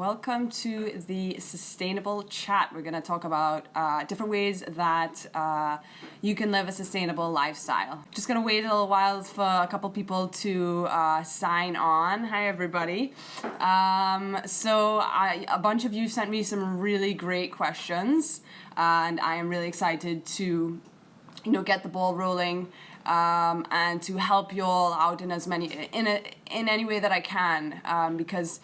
welcome to the Sustainable Chat. We're going to talk about different ways that you can live a sustainable lifestyle. Just going to wait a little while for a couple people to sign on. Hi, everybody. A bunch of you sent me some really great questions, and I am really excited to get the ball rolling and to help you all out in any way that I can, because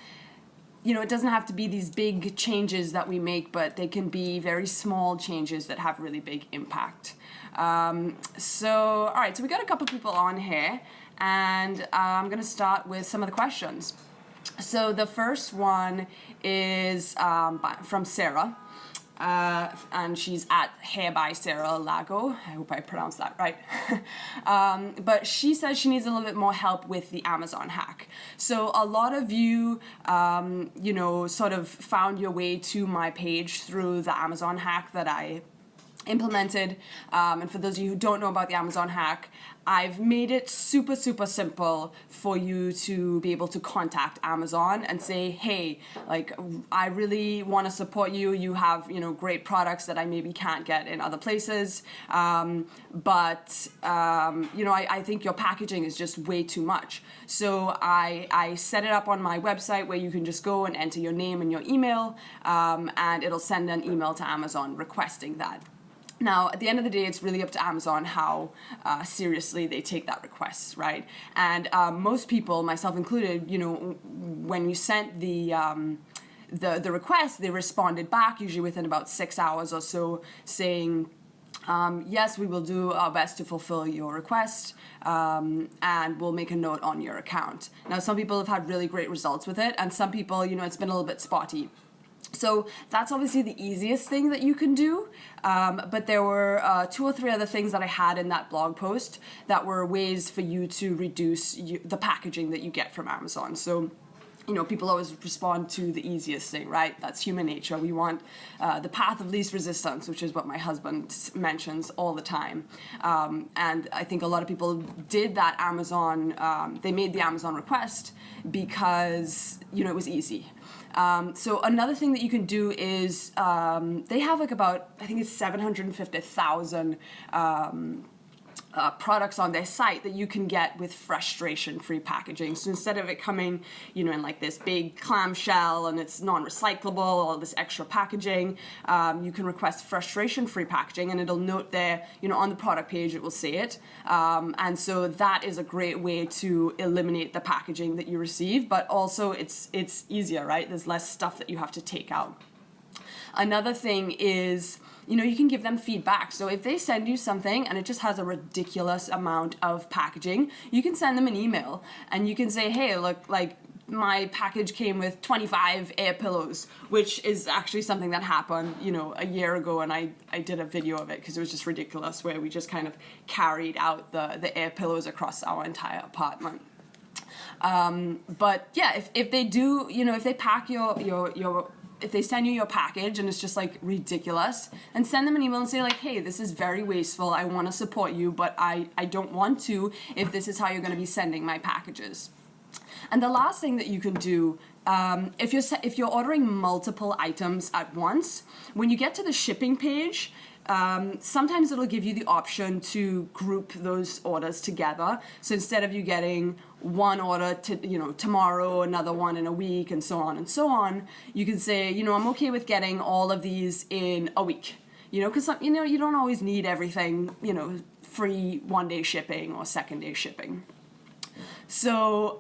it doesn't have to be these big changes that we make, but they can be very small changes that have really big impact. All right, so we got a couple people on here, and I'm going to start with some of the questions. So the first one is from Sarah. And she's at Hair by Sarah Lago. I hope I pronounced that right. But she says she needs a little bit more help with the Amazon hack. So a lot of you, sort of found your way to my page through the Amazon hack that I implemented. And for those of you who don't know about the Amazon hack, I've made it super, super simple for you to be able to contact Amazon and say, hey, I really want to support you. You have, great products that I maybe can't get in other places. I think your packaging is just way too much. So I set it up on my website where you can just go and enter your name and your email, and it'll send an email to Amazon requesting that. Now, at the end of the day, it's really up to Amazon how seriously they take that request, right? And most people, myself included, when you sent the request, they responded back, usually within about 6 hours or so, saying, yes, we will do our best to fulfill your request, and we'll make a note on your account. Now, some people have had really great results with it, and some people, it's been a little bit spotty. So that's obviously the easiest thing that you can do, but there were 2 or 3 other things that I had in that blog post that were ways for you to reduce the packaging that you get from Amazon. So, people always respond to the easiest thing, right? That's human nature. We want the path of least resistance, which is what my husband mentions all the time. And I think a lot of people did that Amazon, they made the Amazon request because, it was easy. So another thing that you can do is they have about, I think it's 750,000 products on their site that you can get with frustration-free packaging. So instead of it coming, in this big clamshell and it's non-recyclable, all this extra packaging, you can request frustration-free packaging, and it'll note there, on the product page, it will say it. And so that is a great way to eliminate the packaging that you receive, but also it's easier, right? There's less stuff that you have to take out. Another thing is, you can give them feedback. So if they send you something and it just has a ridiculous amount of packaging, you can send them an email and you can say, hey, look, my package came with 25 air pillows, which is actually something that happened, a year ago, and I did a video of it because it was just ridiculous, where we just kind of carried out the air pillows across our entire apartment. But yeah, if they do, if they pack if they send you your package and it's just ridiculous, and send them an email and say hey, this is very wasteful. I want to support you, but I don't want to if this is how you're going to be sending my packages. And the last thing that you can do, if you're ordering multiple items at once, when you get to the shipping page, sometimes it'll give you the option to group those orders together. So instead of you getting one order tomorrow, another one in a week, and so on, you can say, I'm okay with getting all of these in a week. Because you don't always need everything, free 1-day shipping or 2nd-day shipping. So,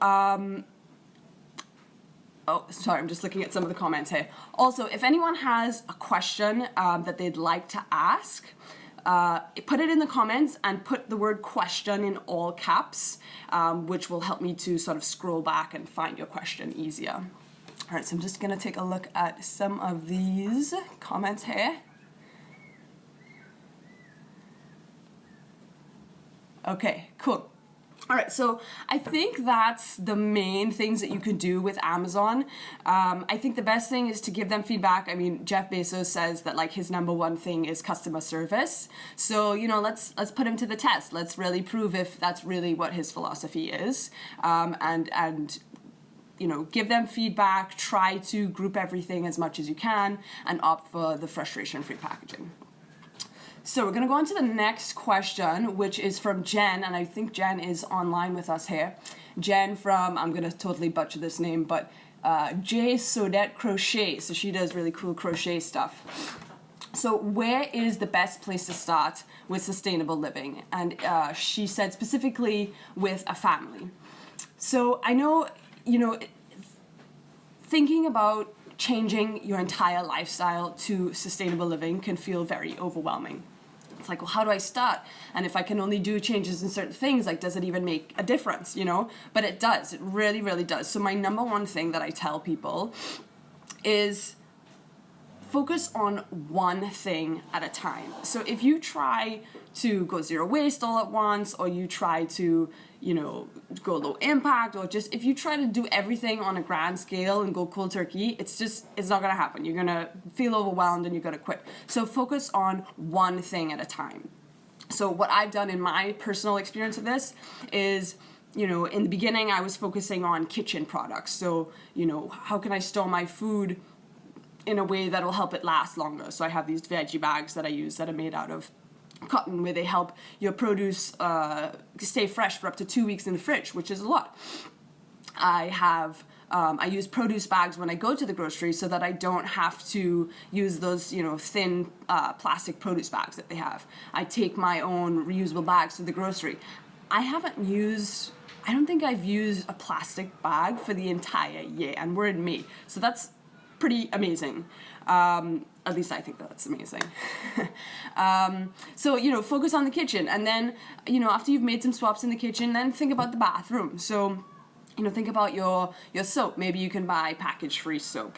sorry, I'm just looking at some of the comments here. Also, if anyone has a question that they'd like to ask, put it in the comments and put the word question in all caps, which will help me to sort of scroll back and find your question easier. All right, so I'm just going to take a look at some of these comments here. Okay, cool. All right, so I think that's the main things that you can do with Amazon. I think the best thing is to give them feedback. I mean, Jeff Bezos says that his number one thing is customer service. So, let's put him to the test. Let's really prove if that's really what his philosophy is. And give them feedback, try to group everything as much as you can, and opt for the frustration-free packaging. So we're going to go on to the next question, which is from Jen, and I think Jen is online with us here. Jen from, I'm going to totally butcher this name, but J. Sodette Crochet. So she does really cool crochet stuff. So where is the best place to start with sustainable living? And she said specifically with a family. So I know, thinking about changing your entire lifestyle to sustainable living can feel very overwhelming. It's like, well, how do I start? And if I can only do changes in certain things, like, does it even make a difference, But it does. It really, really does. So my number one thing that I tell people is focus on one thing at a time. So if you try to go zero waste all at once, or you try to, go low impact, or just if you try to do everything on a grand scale and go cold turkey, it's not gonna happen. You're gonna feel overwhelmed and you're gonna quit. So focus on one thing at a time. So what I've done in my personal experience of this is, in the beginning I was focusing on kitchen products. So, how can I store my food in a way that will help it last longer? So I have these veggie bags that I use that are made out of cotton, where they help your produce stay fresh for up to 2 weeks in the fridge, which is a lot. I use produce bags when I go to the grocery so that I don't have to use those, thin plastic produce bags that they have. I take my own reusable bags to the grocery. I don't think I've used a plastic bag for the entire year, and we're in May, so that's pretty amazing. At least I think that's amazing. So, focus on the kitchen, and then, after you've made some swaps in the kitchen, then think about the bathroom. So, think about your soap. Maybe you can buy package-free soap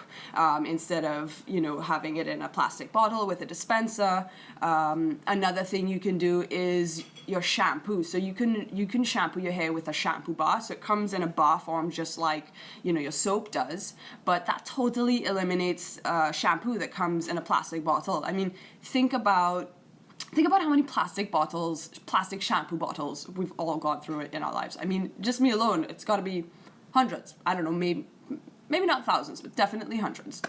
instead of, having it in a plastic bottle with a dispenser. Another thing you can do is your shampoo. So you can shampoo your hair with a shampoo bar. So it comes in a bar form just like, your soap does. But that totally eliminates shampoo that comes in a plastic bottle. I mean, think about how many plastic shampoo bottles we've all gone through it in our lives. I mean, just me alone, it's got to be hundreds. I don't know, maybe not thousands, but definitely hundreds.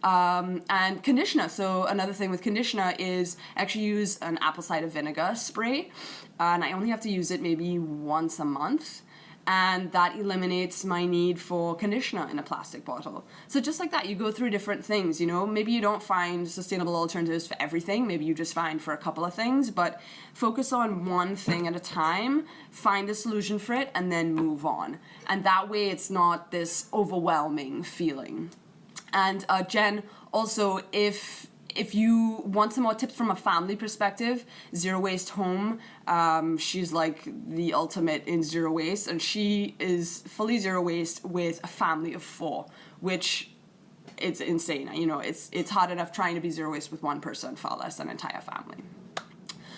And conditioner. So another thing with conditioner is actually use an apple cider vinegar spray. And I only have to use it maybe once a month. And that eliminates my need for conditioner in a plastic bottle. So just like that, you go through different things, Maybe you don't find sustainable alternatives for everything. Maybe you just find for a couple of things. But focus on one thing at a time, find a solution for it, and then move on. And that way it's not this overwhelming feeling. And Jen, also, if you want some more tips from a family perspective, Zero Waste Home, she's like the ultimate in zero waste, and she is fully zero waste with a family of 4, which it's insane. It's hard enough trying to be zero waste with one person, far less an entire family.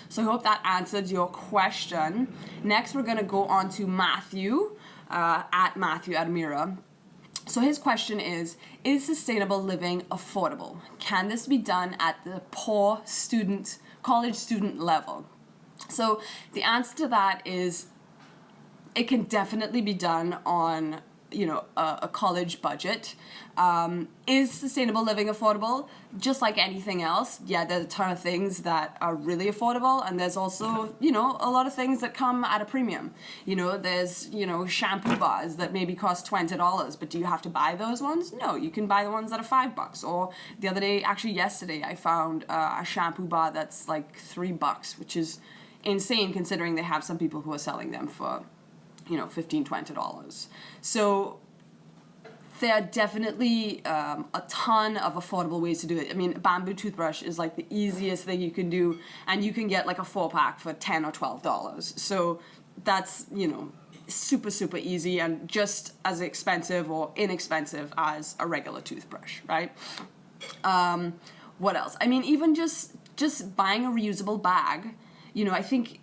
So I hope that answered your question. Next, we're going to go on to Matthew, at Matthew Admira. So his question is sustainable living affordable? Can this be done at the poor college student level? So the answer to that is it can definitely be done on, a college budget. Is sustainable living affordable? Just like anything else, yeah, there's a ton of things that are really affordable, and there's also, a lot of things that come at a premium. There's, shampoo bars that maybe cost $20, but do you have to buy those ones? No, you can buy the ones that are $5. Or the other day, actually yesterday, I found a shampoo bar that's like $3, which is insane considering they have some people who are selling them for, $15, $20. So there are definitely a ton of affordable ways to do it. I mean, a bamboo toothbrush is like the easiest thing you can do, and you can get like a 4-pack for $10 or $12. So that's, super, super easy and just as expensive or inexpensive as a regular toothbrush, right? What else? I mean, even just buying a reusable bag, I think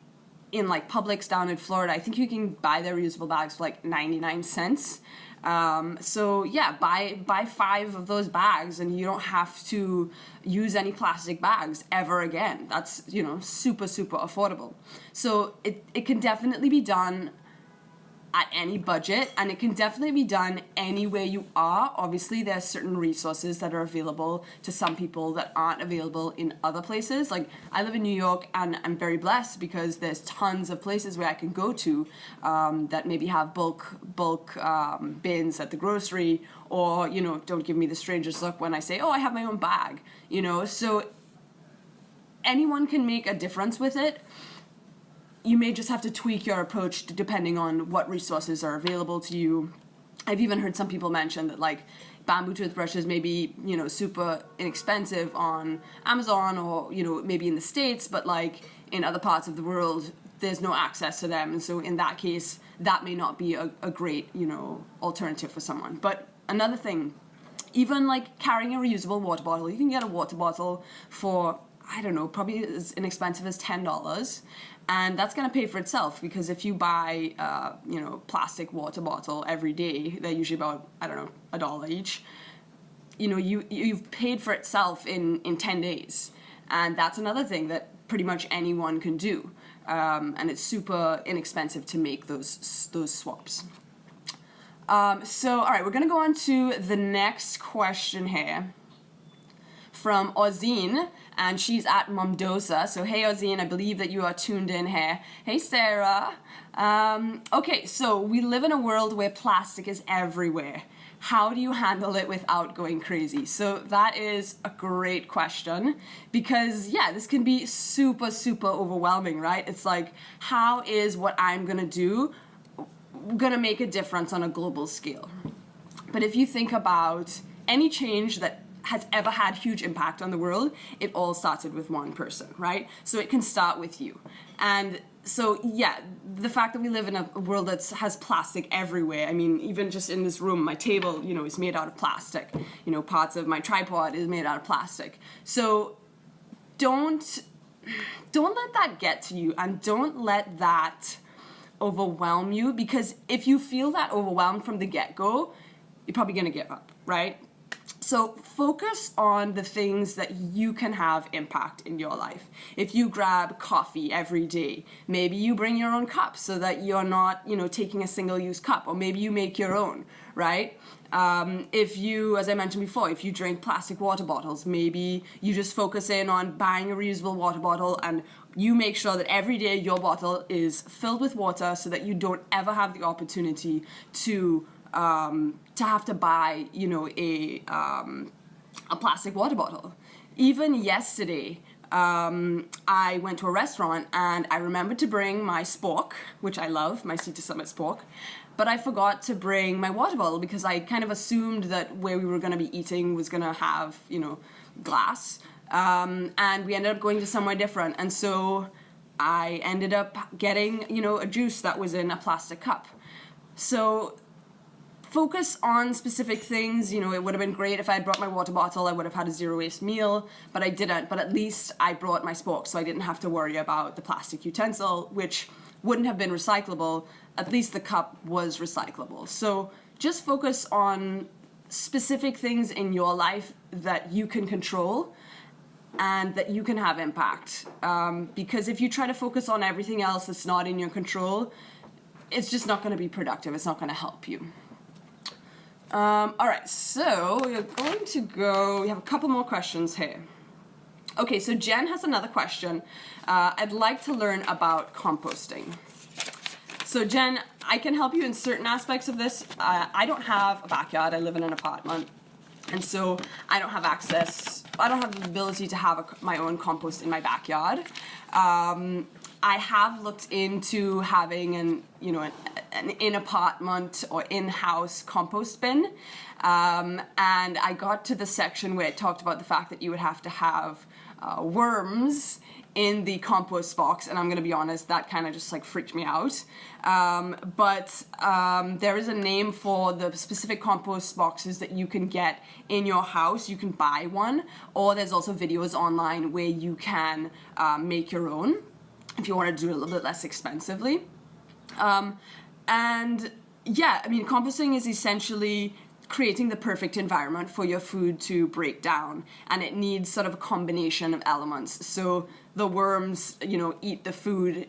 in like Publix down in Florida, I think you can buy their reusable bags for like 99 cents. So yeah, buy 5 of those bags and you don't have to use any plastic bags ever again. That's, super, super affordable. So it can definitely be done at any budget, and it can definitely be done anywhere you are. Obviously, there are certain resources that are available to some people that aren't available in other places. Like, I live in New York, and I'm very blessed because there's tons of places where I can go to that maybe have bulk bins at the grocery, or, you know, don't give me the strangest look when I say, oh, I have my own bag, you know. So anyone can make a difference with it. You may just have to tweak your approach depending on what resources are available to you. I've even heard some people mention that, like, bamboo toothbrushes may be, you know, super inexpensive on Amazon, or, you know, maybe in the States, but like in other parts of the world, there's no access to them. And so in that case, that may not be a great, you know, alternative for someone. But another thing, even like carrying a reusable water bottle, you can get a water bottle for, I don't know, probably as inexpensive as $10. And that's going to pay for itself, because if you buy, you know, plastic water bottle every day, they're usually about, I don't know, $1 each. You know, you've paid for itself in 10 days. And that's another thing that pretty much anyone can do. And it's super inexpensive to make those swaps. So, all right, we're going to go on to the next question here from Ozine, and she's at Momdosa. So, hey, Ozine, I believe that you are tuned in here. Hey, Sarah. Okay, so we live in a world where plastic is everywhere. How do you handle it without going crazy? So that is a great question, because, yeah, this can be super, super overwhelming, right? It's like, how is what I'm going to do going to make a difference on a global scale? But if you think about any change that has ever had huge impact on the world, it all started with one person, right? So it can start with you. And so, yeah, the fact that we live in a world that has plastic everywhere, I mean, even just in this room, my table, you know, is made out of plastic. You know, parts of my tripod is made out of plastic. So don't let that get to you, and don't let that overwhelm you, because if you feel that overwhelmed from the get-go, you're probably going to give up, right? So focus on the things that you can have impact in your life. If you grab coffee every day, maybe you bring your own cup so that you're not, you know, taking a single-use cup, or maybe you make your own, right? If you, as I mentioned before, if you drink plastic water bottles, maybe you just focus in on buying a reusable water bottle, and you make sure that every day your bottle is filled with water, so that you don't ever have the opportunity to have to buy, you know, a plastic water bottle. Even yesterday, I went to a restaurant, and I remembered to bring my spork, which I love, my Sea to Summit spork, but I forgot to bring my water bottle, because I kind of assumed that where we were going to be eating was going to have, you know, glass, and we ended up going to somewhere different, and so I ended up getting, you know, a juice that was in a plastic cup. So focus on specific things. You know, it would have been great if I had brought my water bottle. I would have had a zero-waste meal, but I didn't. But at least I brought my spork, so I didn't have to worry about the plastic utensil, which wouldn't have been recyclable. At least the cup was recyclable. So just focus on specific things in your life that you can control and that you can have impact. Because if you try to focus on everything else that's not in your control, it's just not going to be productive. It's not going to help you. All right, so we're going to go, we have a couple more questions here. Okay, so Jen has another question. I'd like to learn about composting. So Jen, I can help you in certain aspects of this. I don't have a backyard. I live in an apartment. And so I don't have access, I don't have the ability to have my own compost in my backyard. I have looked into having an in-apartment or in-house compost bin, and I got to the section where it talked about the fact that you would have to have worms in the compost box, and I'm going to be honest, that kind of just like freaked me out. But there is a name for the specific compost boxes that you can get in your house. You can buy one, or there's also videos online where you can make your own if you want to do it a little bit less expensively. And yeah, I mean, composting is essentially creating the perfect environment for your food to break down, and it needs sort of a combination of elements. So the worms, you know, eat the food.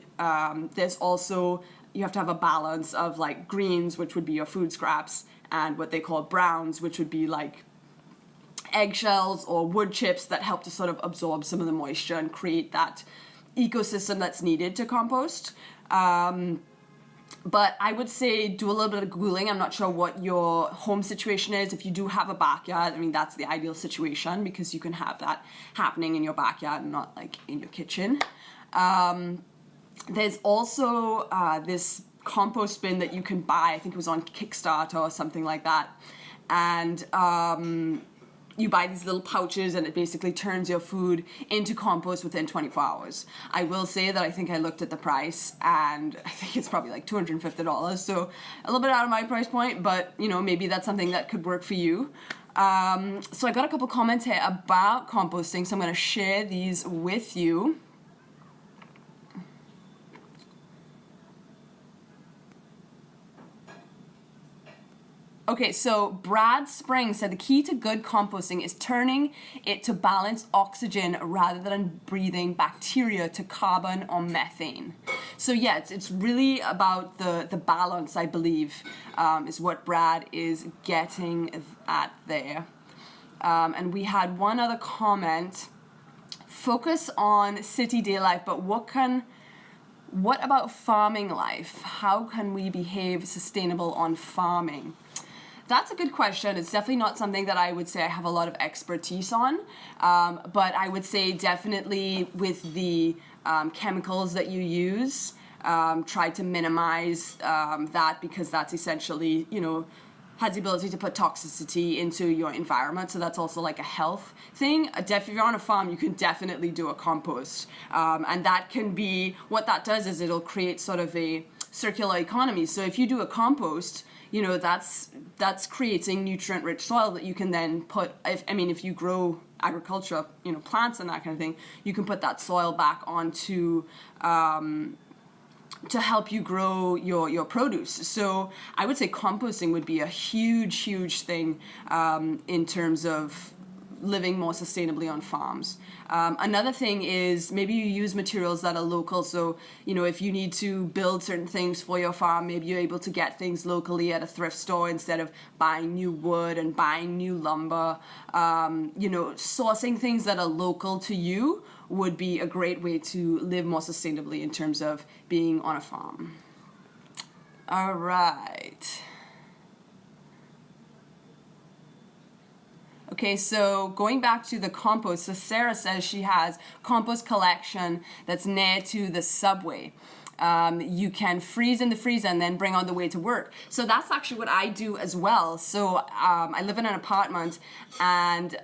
There's also you have to have a balance of like greens, which would be your food scraps, and what they call browns, which would be like eggshells or wood chips that help to sort of absorb some of the moisture and create that ecosystem that's needed to compost. But I would say do a little bit of Googling. I'm not sure what your home situation is. If you do have a backyard, I mean, that's the ideal situation because you can have that happening in your backyard and not like in your kitchen. There's also this compost bin that you can buy. I think it was on Kickstarter or something like that. And you buy these little pouches and it basically turns your food into compost within 24 hours. I will say that I think I looked at the price and I think it's probably like $250. So a little bit out of my price point, but you know, maybe that's something that could work for you. So I got a couple comments here about composting, so I'm going to share these with you. Okay, so Brad Spring said the key to good composting is turning it to balance oxygen rather than breathing bacteria to carbon or methane. So yeah, it's really about the balance, I believe, is what Brad is getting at there. And we had one other comment. Focus on city day life, but what about farming life? How can we behave sustainable on farming? That's a good question. It's definitely not something that I would say I have a lot of expertise on, but I would say definitely with the chemicals that you use, try to minimize that because that's essentially, you know, has the ability to put toxicity into your environment, so that's also like a health thing. If you're on a farm, you can definitely do a compost, and that can be, what that does is it'll create sort of a circular economy. So if you do a compost, you know, that's creating nutrient-rich soil that you can then put, if you grow agriculture, you know, plants and that kind of thing, you can put that soil back onto to help you grow your produce. So I would say composting would be a huge thing in terms of living more sustainably on farms. Another thing is maybe you use materials that are local. So, you know, if you need to build certain things for your farm, maybe you're able to get things locally at a thrift store instead of buying new wood and buying new lumber. You know, sourcing things that are local to you would be a great way to live more sustainably in terms of being on a farm. All right. Okay, so going back to the compost, so Sarah says she has compost collection that's near to the subway. You can freeze in the freezer and then bring on the way to work. So that's actually what I do as well. So I live in an apartment, and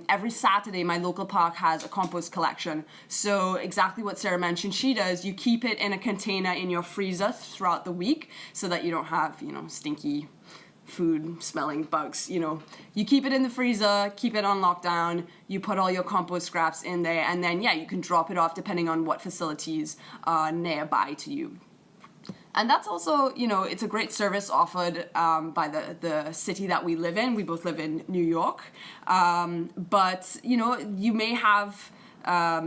every Saturday my local park has a compost collection. So exactly what Sarah mentioned she does, you keep it in a container in your freezer throughout the week so that you don't have, you know, stinky food smelling bugs. You know, you keep it in the freezer, keep it on lockdown, you put all your compost scraps in there, and then yeah, you can drop it off depending on what facilities are nearby to you. And that's also, you know, it's a great service offered by the city that we live in. We both live in New York, but you know, you may have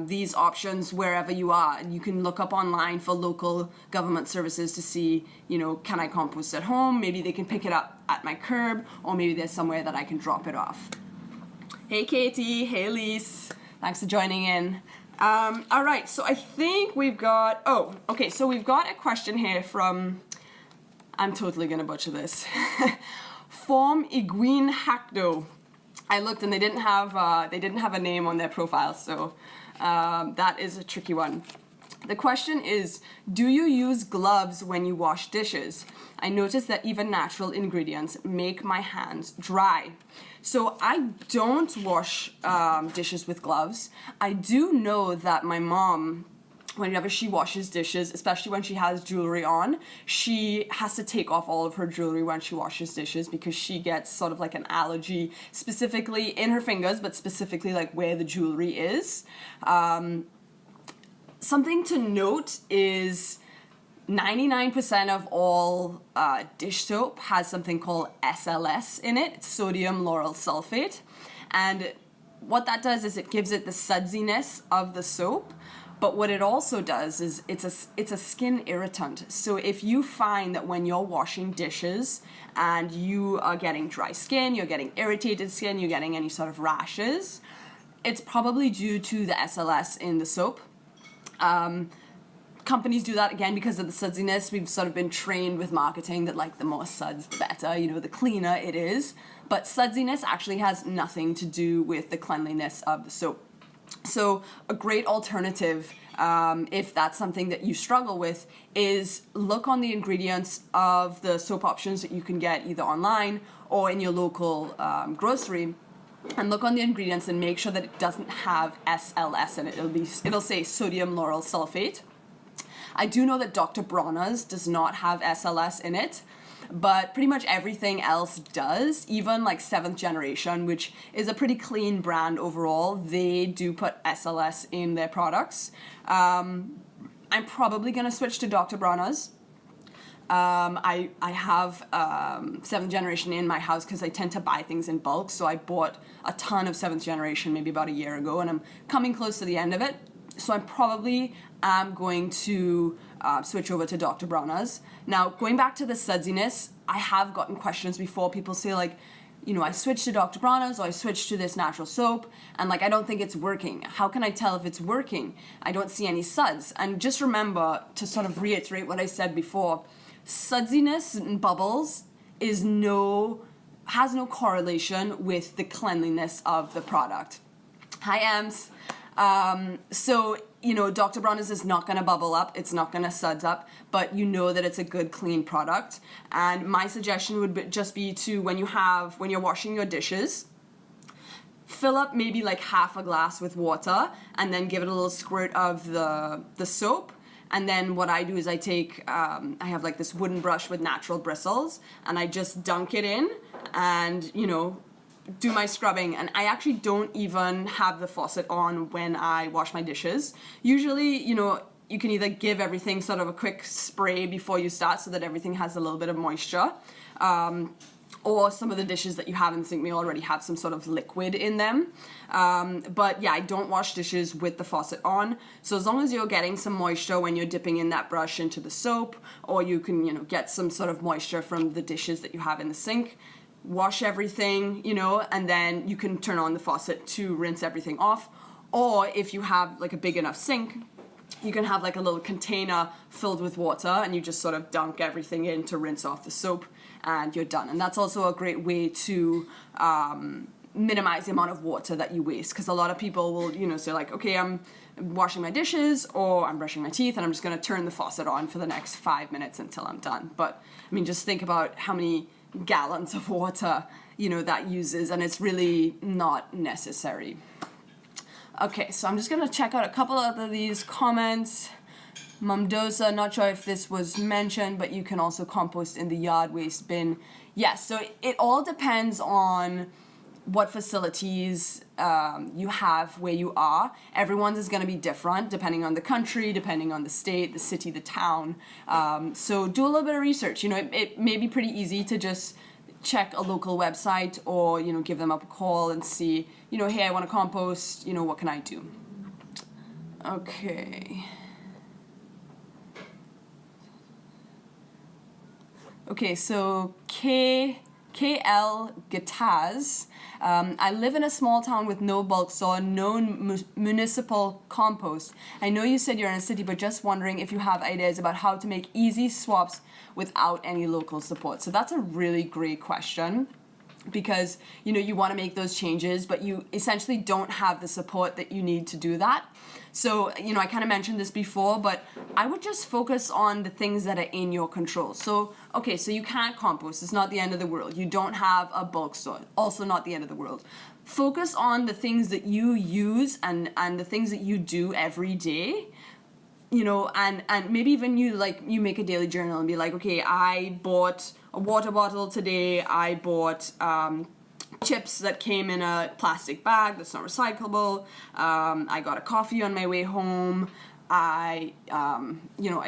these options wherever you are. You can look up online for local government services to see, you know, can I compost at home? Maybe they can pick it up at my curb, or maybe there's somewhere that I can drop it off. Hey Katie, hey Lise, thanks for joining in. All right, so I think we've got, so we've got a question here from, I'm totally gonna butcher this, Form Iguin Hackdo. I looked and they didn't have a name on their profile, so that is a tricky one. The question is, do you use gloves when you wash dishes? I noticed that even natural ingredients make my hands dry. So I don't wash dishes with gloves. I do know that my mom, whenever she washes dishes, especially when she has jewelry on, she has to take off all of her jewelry when she washes dishes because she gets sort of like an allergy, specifically in her fingers, but specifically like where the jewelry is. Something to note is 99% of all dish soap has something called SLS in it. It's sodium lauryl sulfate. And what that does is it gives it the sudsiness of the soap. But what it also does is it's a skin irritant. So if you find that when you're washing dishes and you are getting dry skin, you're getting irritated skin, you're getting any sort of rashes, it's probably due to the SLS in the soap. Companies do that again because of the sudsiness. We've sort of been trained with marketing that like the more suds the better, you know, the cleaner it is. But sudsiness actually has nothing to do with the cleanliness of the soap. So a great alternative, if that's something that you struggle with, is look on the ingredients of the soap options that you can get either online or in your local grocery, and look on the ingredients and make sure that it doesn't have SLS in it. It'll say sodium lauryl sulfate. I do know that Dr. Bronner's does not have SLS in it, but pretty much everything else does. Even like 7th Generation, which is a pretty clean brand overall, they do put SLS in their products. I'm probably gonna switch to Dr. Bronner's. I have 7th Generation in my house because I tend to buy things in bulk, so I bought a ton of 7th Generation maybe about a year ago, and I'm coming close to the end of it. So I'm probably going to switch over to Dr. Bronner's. Now, going back to the sudsiness, I have gotten questions before. People say like, you know, I switched to Dr. Bronner's or I switched to this natural soap and like I don't think it's working. How can I tell if it's working? I don't see any suds. And just remember to sort of reiterate what I said before, sudsiness and bubbles has no correlation with the cleanliness of the product. Hi, Ems. So, you know, Dr. Bronner's is not going to bubble up, it's not going to suds up, but you know that it's a good, clean product. And my suggestion would just be to, when you're washing your dishes, fill up maybe like half a glass with water and then give it a little squirt of the soap. And then what I do is I take, I have like this wooden brush with natural bristles and I just dunk it in and, you know, do my scrubbing. And I actually don't even have the faucet on when I wash my dishes. Usually, you know, you can either give everything sort of a quick spray before you start so that everything has a little bit of moisture. Or some of the dishes that you have in the sink may already have some sort of liquid in them. But yeah, I don't wash dishes with the faucet on. So as long as you're getting some moisture when you're dipping in that brush into the soap, or you can, you know, get some sort of moisture from the dishes that you have in the sink, wash everything, you know, and then you can turn on the faucet to rinse everything off. Or if you have like a big enough sink, you can have like a little container filled with water and you just sort of dunk everything in to rinse off the soap and you're done. And that's also a great way to minimize the amount of water that you waste, because a lot of people will, you know, say like, okay, I'm washing my dishes or I'm brushing my teeth and I'm just going to turn the faucet on for the next 5 minutes until I'm done. But I mean, just think about how many gallons of water, you know, that uses, and it's really not necessary. Okay, so I'm just gonna check out a couple of these comments. Mamdosa, not sure if this was mentioned, but you can also compost in the yard waste bin. Yes, so it all depends on what facilities you have where you are. Everyone's is going to be different depending on the country, depending on the state, the city, the town. So do a little bit of research. You know, it may be pretty easy to just check a local website or, you know, give them up a call and see, you know, hey, I want to compost, you know, what can I do? Okay. Okay, so KL Gitaz. I live in a small town with no bulk saw, no municipal compost. I know you said you're in a city, but just wondering if you have ideas about how to make easy swaps without any local support. So that's a really great question, because, you know, you want to make those changes, but you essentially don't have the support that you need to do that. So, you know, I kind of mentioned this before, but I would just focus on the things that are in your control. So, okay, so you can't compost. It's not the end of the world. You don't have a bulk store. Also not the end of the world. Focus on the things that you use and the things that you do every day. You know, and maybe even you make a daily journal and be like, okay, I bought a water bottle today. I bought chips that came in a plastic bag that's not recyclable. I got a coffee on my way home. I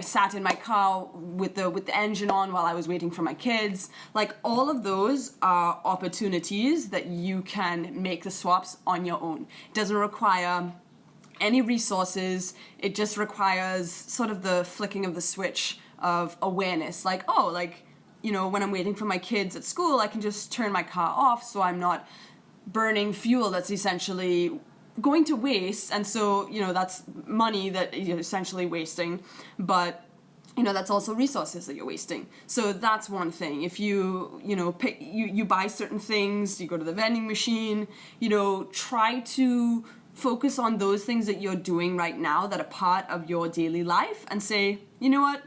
sat in my car with the engine on while I was waiting for my kids. Like, all of those are opportunities that you can make the swaps on your own. It doesn't require any resources. It just requires sort of the flicking of the switch of awareness. Like, oh, like, you know, when I'm waiting for my kids at school, I can just turn my car off so I'm not burning fuel that's essentially going to waste. And so, you know, that's money that you're essentially wasting. But, you know, that's also resources that you're wasting. So that's one thing. If you know, you buy certain things, you go to the vending machine, you know, try to focus on those things that you're doing right now that are part of your daily life and say, you know what,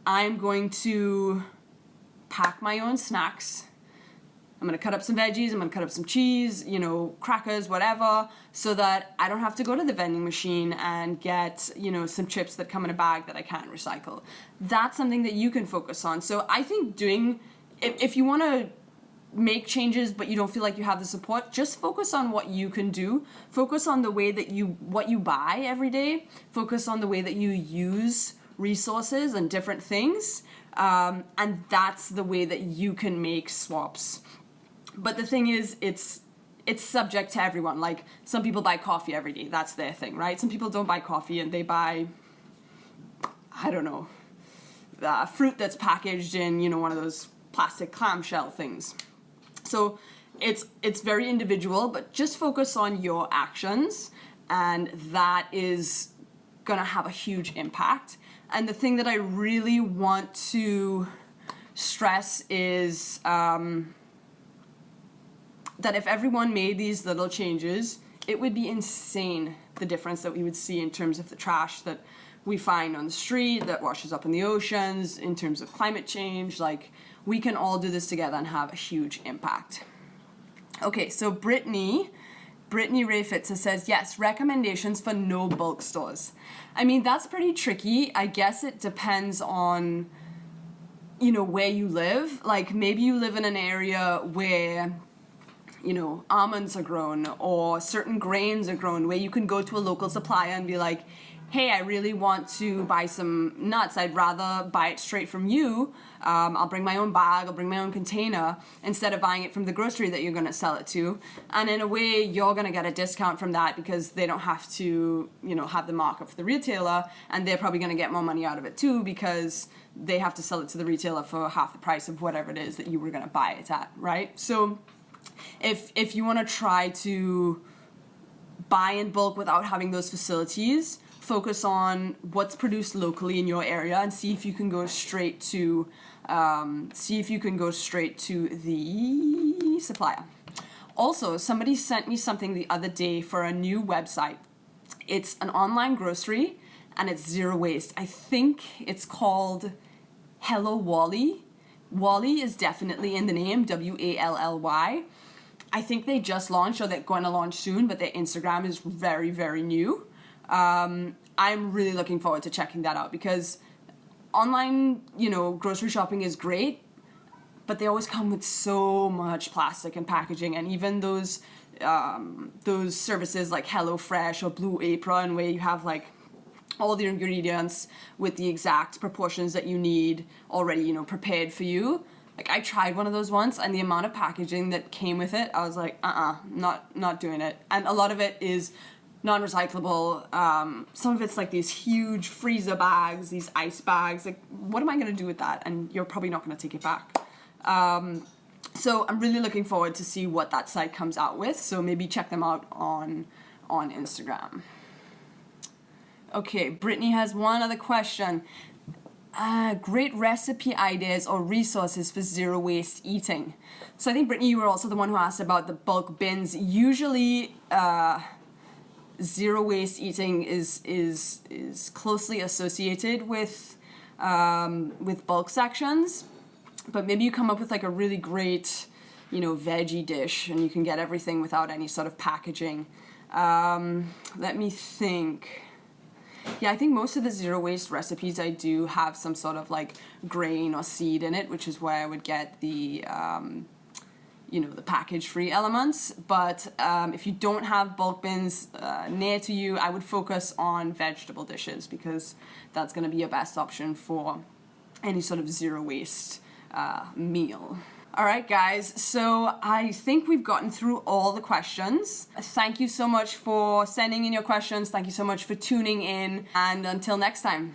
I'm going to pack my own snacks. I'm going to cut up some veggies, I'm going to cut up some cheese, you know, crackers, whatever, so that I don't have to go to the vending machine and get, you know, some chips that come in a bag that I can't recycle. That's something that you can focus on. So I think if you want to make changes but you don't feel like you have the support, just focus on what you can do. Focus on the way that what you buy every day. Focus on the way that you use resources and different things. And that's the way that you can make swaps. But the thing is, it's subject to everyone. Like, some people buy coffee every day. That's their thing, right? Some people don't buy coffee and they buy, I don't know, fruit that's packaged in, you know, one of those plastic clamshell things. So it's very individual, but just focus on your actions, and that is gonna have a huge impact. And the thing that I really want to stress is that if everyone made these little changes, it would be insane the difference that we would see in terms of the trash that we find on the street, that washes up in the oceans, in terms of climate change. Like, we can all do this together and have a huge impact. Okay, so Brittany Rayfitz says, yes, recommendations for no bulk stores. I mean, that's pretty tricky. I guess it depends on, you know, where you live. Like, maybe you live in an area where, you know, almonds are grown or certain grains are grown, where you can go to a local supplier and be like, hey, I really want to buy some nuts. I'd rather buy it straight from you. I'll bring my own bag, I'll bring my own container, instead of buying it from the grocery that you're gonna sell it to. And in a way, you're gonna get a discount from that because they don't have to, you know, have the markup for the retailer, and they're probably gonna get more money out of it too because they have to sell it to the retailer for half the price of whatever it is that you were gonna buy it at, right? So if you wanna try to buy in bulk without having those facilities, focus on what's produced locally in your area and see if you can go straight to the supplier. Also, somebody sent me something the other day for a new website. It's an online grocery and it's zero waste. I think it's called Hello Wally. Wally is definitely in the name, Wally. I think they just launched, or they're going to launch soon, but their Instagram is very, very new. I'm really looking forward to checking that out because online, you know, grocery shopping is great, but they always come with so much plastic and packaging, and even those services like HelloFresh or Blue Apron, where you have like all the ingredients with the exact proportions that you need already, you know, prepared for you. Like, I tried one of those once, and the amount of packaging that came with it, I was like, not doing it. And a lot of it is non-recyclable. Some of it's like these huge freezer bags, these ice bags. Like, what am I going to do with that? And you're probably not going to take it back. So I'm really looking forward to see what that site comes out with. So maybe check them out on Instagram. Okay, Brittany has one other question. Great recipe ideas or resources for zero waste eating. So I think, Brittany, you were also the one who asked about the bulk bins. Usually, zero waste eating is closely associated with bulk sections, but maybe you come up with like a really great, you know, veggie dish, and you can get everything without any sort of packaging. Let me think. Yeah, I think most of the zero waste recipes I do have some sort of like grain or seed in it, which is where I would get the you know, the package-free elements. But if you don't have bulk bins near to you, I would focus on vegetable dishes because that's going to be your best option for any sort of zero waste meal. All right, guys, so I think we've gotten through all the questions. Thank you so much for sending in your questions. Thank you so much for tuning in. And until next time.